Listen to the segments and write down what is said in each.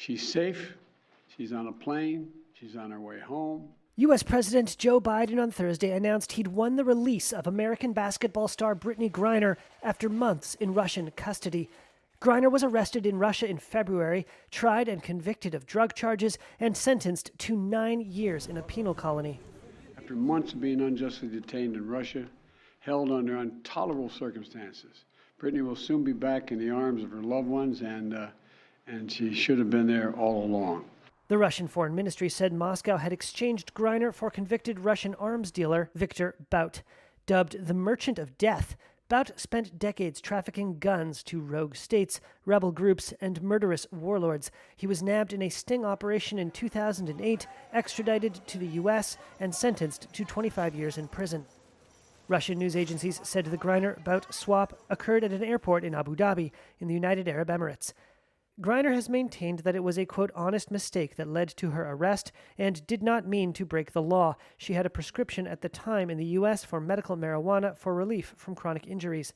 She's safe. She's on a plane. She's on her way home. U.S. President Joe Biden on Thursday announced he'd won the release of American basketball star Brittney Griner after months in Russian custody. Griner was arrested in Russia in February, tried and convicted of drug charges, and sentenced to 9 years in a penal colony. After months of being unjustly detained in Russia, held under intolerable circumstances, Brittney will soon be back in the arms of her loved ones, and she should have been there all along. The Russian Foreign Ministry said Moscow had exchanged Griner for convicted Russian arms dealer Viktor Bout. Dubbed the Merchant of Death, Bout spent decades trafficking guns to rogue states, rebel groups, and murderous warlords. He was nabbed in a sting operation in 2008, extradited to the U.S., and sentenced to 25 years in prison. Russian news agencies said the Griner-Bout swap occurred at an airport in Abu Dhabi, in the United Arab Emirates. Griner has maintained that it was a, quote, honest mistake that led to her arrest and did not mean to break the law. She had a prescription at the time in the U.S. for medical marijuana for relief from chronic injuries.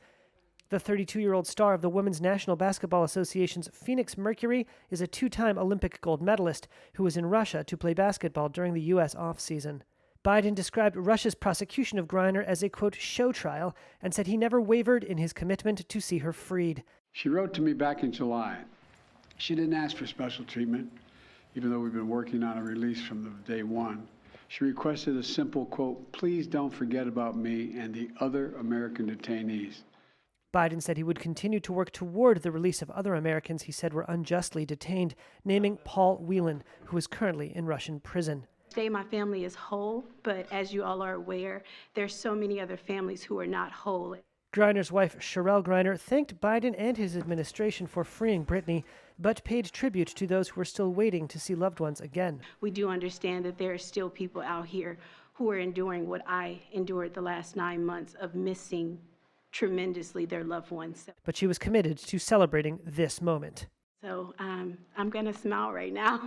The 32-year-old star of the Women's National Basketball Association's Phoenix Mercury is a two-time Olympic gold medalist who was in Russia to play basketball during the U.S. off-season. Biden described Russia's prosecution of Griner as a, quote, show trial and said he never wavered in his commitment to see her freed. She wrote to me back in July. She didn't ask for special treatment, even though we've been working on a release from the day one. She requested a simple, quote, please don't forget about me and the other American detainees. Biden said he would continue to work toward the release of other Americans he said were unjustly detained, naming Paul Whelan, who is currently in Russian prison. Today, my family is whole, but as you all are aware, there's so many other families who are not whole. Griner's wife, Sherelle Griner, thanked Biden and his administration for freeing Brittney, but paid tribute to those who are still waiting to see loved ones again. We do understand that there are still people out here who are enduring what I endured the last 9 months of missing tremendously their loved ones. But she was committed to celebrating this moment. So I'm going to smile right now.